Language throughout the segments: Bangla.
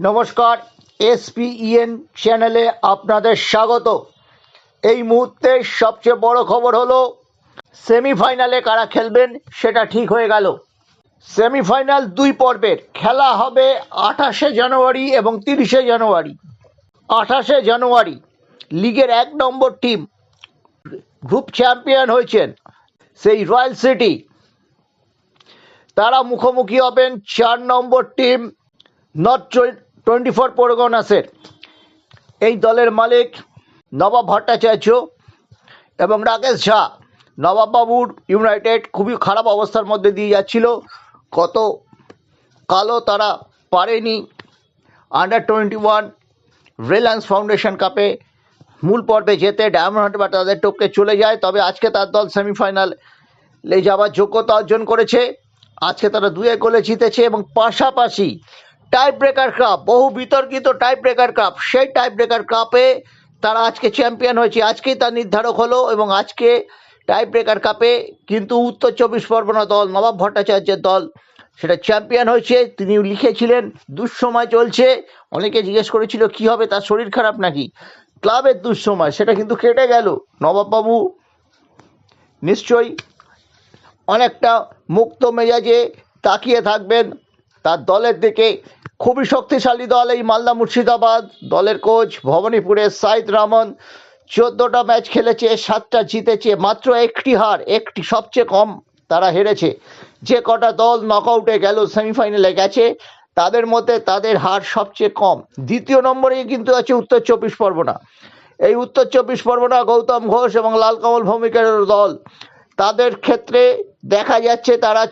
নমস্কার, এসপিইএন চ্যানেলে আপনাদের স্বাগত। এই মুহূর্তে সবচেয়ে বড় খবর হলো সেমিফাইনালে কারা খেলবেন সেটা ঠিক হয়ে গেল। সেমিফাইনাল দুই পর্বের খেলা হবে 28শে জানুয়ারি এবং 30শে জানুয়ারি। 28শে জানুয়ারি লিগের 1 নম্বর টিম, গ্রুপ চ্যাম্পিয়ন হয়েছেন সেই রয়্যাল সিটি, তারা মুখোমুখি হবেন 4 নম্বর টিম নর্থ 24 পরগনাসের। এই দলের মালিক নবাব ভট্টাচার্য এবং রাকেশ ঝা। নবাববাবুর ইউনাইটেড খুবই খারাপ অবস্থার মধ্যে দিয়ে যাচ্ছিল, কত কালও তারা পারেনি আন্ডার 21 রিলায়েন্স ফাউন্ডেশন কাপে মূল পর্বে যেতে। ডায়মন্ড হারবার তাদের টপকে চলে যায়, তবে আজকে তার দল সেমিফাইনালে যাওয়ার যোগ্যতা অর্জন করেছে। আজকে তারা 2-1 গোলে জিতেছে এবং পাশাপাশি টাই ব্রেকার কাপ, বহু বিতর্কিত টাই ব্রেকার কাপ, সেই টাই ব্রেকার কাপে তারা আজকে চ্যাম্পিয়ন হয়েছে। আজকেই তার নির্ধারক হলো এবং আজকে টাই ব্রেকার কাপে কিন্তু উত্তর 24 পরগনা দল, নবাব ভট্টাচার্যের দল, সেটা চ্যাম্পিয়ন হয়েছে। তিনি লিখেছিলেন দুঃসময় চলছে, অনেকে জিজ্ঞেস করেছিল কি হবে, তার শরীর খারাপ নাকি, ক্লাবের দুঃসময়, সেটা কিন্তু কেটে গেল। নবাববাবু নিশ্চয়ই অনেকটা মুক্ত মেজাজে তাকিয়ে থাকবেন তার দলের দিকে। খুবই শক্তিশালী দল এই মালদা মুর্শিদাবাদ। দলের কোচ ভবানীপুরের সাইদ রহমান 14টা ম্যাচ খেলেছে, 7টা জিতেছে, মাত্র একটি হার, একটি সবচেয়ে কম তারা হেরেছে। যে কটা দল নকআউটে গেল, সেমিফাইনালে গেছে, তাদের মধ্যে তাদের হার সবচেয়ে কম। দ্বিতীয় নম্বরে কিন্তু আছে উত্তর 24 পরগনা। এই উত্তর 24 পরগনা গৌতম ঘোষ এবং লালকমল ভৌমিকের দল, তাদের ক্ষেত্রে দেখা যাচ্ছে তারা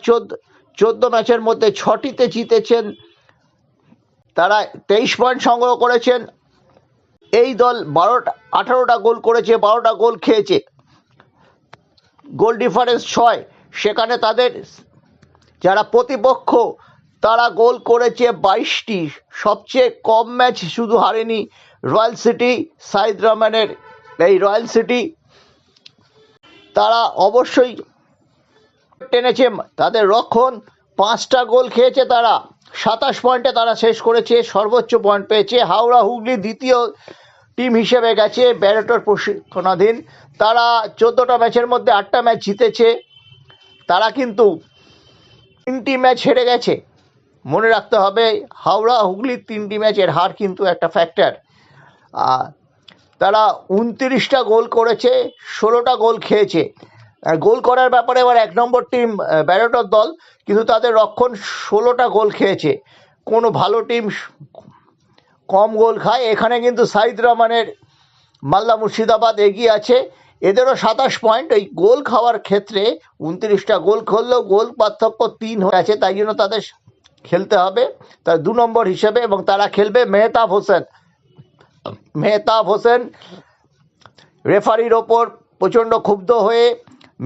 14 ম্যাচের মধ্যে 6টিতে জিতেছেন, তারা 23 পয়েন্ট সংগ্রহ করেছেন। এই দল 18টা গোল করেছে, 12টা গোল খেয়েছে, গোল ডিফারেন্স 6। সেখানে তাদের যারা প্রতিপক্ষ তারা গোল করেছে 22টি। সবচেয়ে কম ম্যাচ শুধু হারেনি রয়্যাল সিটি, সাইদ রহমানের এই রয়্যাল সিটি, তারা অবশ্যই টেনেছে। তাদের রক্ষণ 5টা গোল খেয়েছে, তারা 27 পয়েন্টে তারা শেষ করেছে, সর্বোচ্চ পয়েন্ট পেয়েছে। হাওড়া হুগলি দ্বিতীয় টিম হিসেবে গেছে ব্যারেটোর প্রশিক্ষণাধীন, তারা 14টা ম্যাচের মধ্যে 8টা ম্যাচ জিতেছে। তারা কিন্তু 3টি ম্যাচ হেরে গেছে, মনে রাখতে হবে হাওড়া হুগলির 3টি ম্যাচের হার কিন্তু একটা ফ্যাক্টর। তারা 29টা গোল করেছে, 16টা গোল খেয়েছে। গোল করার ব্যাপারে এবার 1 নম্বর টিম ব্যারেটোর দল, কিন্তু তাদের রক্ষণ 16টা গোল খেয়েছে। কোনো ভালো টিম কম গোল খায়, এখানে কিন্তু সাইদ রহমানের মালদা মুর্শিদাবাদ এগিয়ে আছে, এদেরও 27 পয়েন্ট। এই গোল খাওয়ার ক্ষেত্রে 29টা গোল করলেও গোল পার্থক্য 3 হয়ে আছে, তাই জন্য তাদের খেলতে হবে তার 2 নম্বর হিসেবে, এবং তারা খেলবে মেহতাব হোসেন রেফারির ওপর প্রচণ্ড ক্ষুব্ধ হয়ে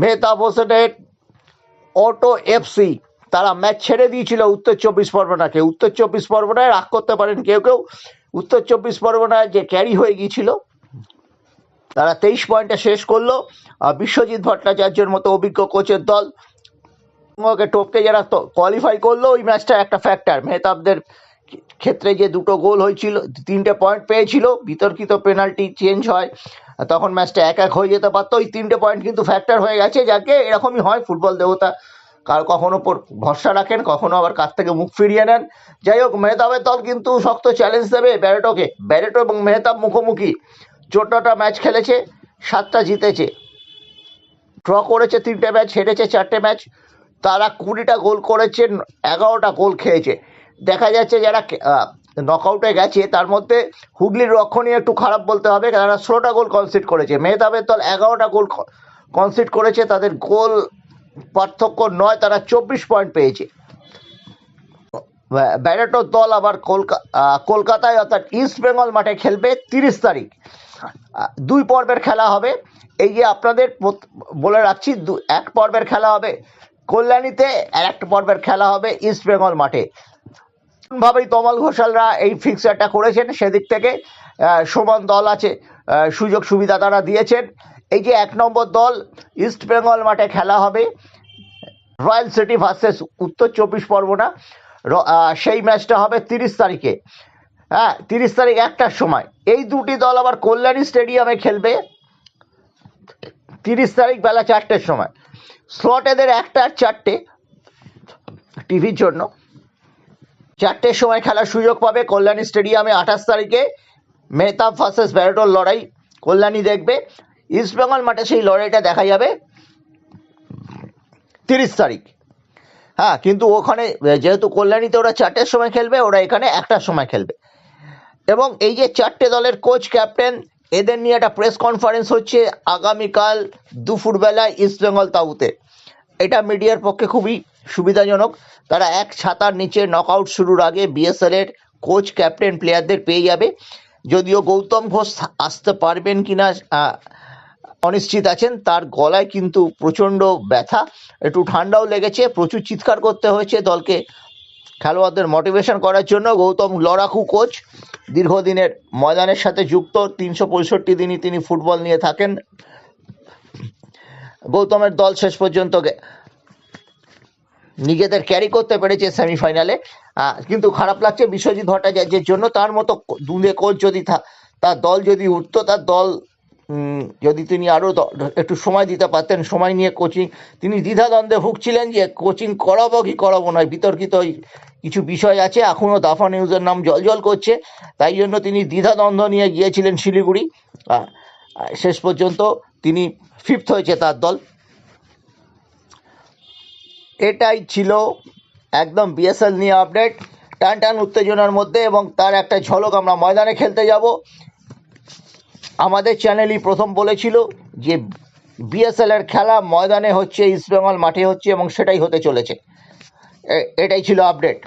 মেহতাব হোসেনের অটো এফসি তারা ম্যাচ ছেড়ে দিয়েছিল উত্তর 24 পরগনাকে। উত্তর 24 পরগনায় রাগ করতে পারেন কেউ কেউ, উত্তর 24 পরগনায় যে ক্যারি হয়ে গিয়েছিল, তারা 23 পয়েন্টে শেষ করলো। বিশ্বজিৎ ভট্টাচার্যের মতো অভিজ্ঞ কোচের দল ওকে টপকে যারা কোয়ালিফাই করলো, ওই ম্যাচটা একটা ফ্যাক্টর। মেহতাবদের ক্ষেত্রে যে 2টো গোল হয়েছিল, 3টে পয়েন্ট পেয়েছিল, বিতর্কিত পেনাল্টি চেঞ্জ হয়, তখন ম্যাচটা 1-1 হয়ে যেতে পারতো। ওই 3টে পয়েন্ট কিন্তু ফ্যাক্টর হয়ে গেছে, যাকে এরকমই হয় ফুটবল দেবতা, কার কখনো ভরসা রাখেন, কখনো আবার কাছ থেকে মুখ ফিরিয়ে নেন। যাই হোক, মেহতাবের দল কিন্তু শক্ত চ্যালেঞ্জ দেবে ব্যারেটোকে। ব্যারেটো এবং মেহতাব মুখোমুখি, 14টা ম্যাচ খেলেছে, 7টা জিতেছে, ড্র করেছে 3টে ম্যাচ, হেরেছে 4টে ম্যাচ। তারা 20টা গোল করেছে, 11টা গোল খেয়েছে। দেখা যাচ্ছে যারা নকআউটে গেছে তার মধ্যে হুগলির রক্ষণই একটু খারাপ বলতে হবে, তারা 16টা গোল কনসিড করেছে। মেহতাবের দল 11টা গোল কনসিড করেছে, তাদের গোল পার্থক্য 9, তারা 24 পয়েন্ট পেয়েছে। ব্যারেটোর দল আবার কলকাতায় অর্থাৎ ইস্ট বেঙ্গল মাঠে খেলবে 30 তারিখ। 2 পর্বের খেলা হবে। এই যে আপনাদের বলে রাখছি, 1 পর্বের খেলা হবে কল্যাণীতে, আর 1 পর্বের খেলা হবে ইস্ট বেঙ্গল মাঠে। ভাবেই তমাল ঘোষালরা এই ফিক্সারটা করেছেন, সেদিক থেকে সমান দল আছে, সুযোগ সুবিধা তারা দিয়েছেন। এই যে 1 নম্বর দল, ইস্ট বেঙ্গল মাঠে খেলা হবে রয়্যাল সিটি ভার্সেস উত্তর 24 পরগনা, সেই ম্যাচটা হবে 30 তারিখে। হ্যাঁ, 30 তারিখ 1টার সময় এই দুটি দল আবার কল্যাণী স্টেডিয়ামে খেলবে 30 তারিখ বেলা 4টের সময়। স্লট এদের 1টা আর 4টে টিভির জন্য। 4টের সময় খেলার সুযোগ পাবে কল্যাণী স্টেডিয়ামে। 28 তারিখে মেহতাব ভার্সেস ব্যারেটোর লড়াই কল্যাণী দেখবে। ইস্টবেঙ্গল মাঠে সেই লড়াইটা দেখা যাবে 30 তারিখ। হ্যাঁ, কিন্তু ওখানে যেহেতু কল্যাণীতে ওরা 4টের সময় খেলবে, ওরা এখানে 1টার সময় খেলবে। এবং এই যে 4টে দলের কোচ ক্যাপ্টেন এদের নিয়ে একটা প্রেস কনফারেন্স হচ্ছে আগামীকাল দুপুরবেলায় ইস্টবেঙ্গল তাঁবুতে। এটা মিডিয়ার পক্ষে খুবই সুবিধাজনক। তারা এক ছাতার নিচে নকআউট শুরুর আগে বিএসএল এর কোচ ক্যাপ্টেন প্লেয়ারদের পেয়ে যাবে। যদিও গৌতম ঘোষ আসতে পারবেন কিনা অনিশ্চিত আছেন। তার গলায় কিন্তু প্রচণ্ড ব্যথা, একটু ঠান্ডাও লেগেছে, প্রচুর চিৎকার করতে হয়েছে দলকে খেলোয়াড়দের মোটিভেশন করার জন্য। গৌতম লড়াকু কোচ, দীর্ঘদিনের ময়দানের সাথে যুক্ত, 365 দিনই তিনি ফুটবল নিয়ে থাকেন। গৌতমের দল শেষ পর্যন্ত নিজেদের ক্যারি করতে পেরেছে সেমিফাইনালে। কিন্তু খারাপ লাগছে বিশ্বজিৎ ভট্টাচার্যের জন্য। তার মতো দুঁদে কোচ যদি তার দল যদি উঠতো, তার দল যদি তিনি আরও একটু সময় দিতে পারতেন, সময় নিয়ে কোচিং, তিনি দ্বিধাদ্বন্দ্বে ভুগছিলেন যে কোচিং করাবো কি করাবো নয়, বিতর্কিত কিছু বিষয় আছে। এখনও দাফা নিউজের নাম জলজল করছে, তাই জন্য তিনি দ্বিধাদ্বন্দ্ব নিয়ে গিয়েছিলেন শিলিগুড়ি। শেষ পর্যন্ত তিনি 5th হয়েছে তার দল। এটাই ছিল একদম বিএসএল নিয়ে আপডেট, টান টান উত্তেজনার মধ্যে। এবং তার একটা ঝলক আমরা ময়দানে খেলতে যাব। আমাদের চ্যানেলই প্রথম বলেছিল যে বিএসএল এর খেলা ময়দানে হচ্ছে, ইস্টবেঙ্গল মাঠে হচ্ছে, এবং সেটাই হতে চলেছে। এটাই ছিল আপডেট।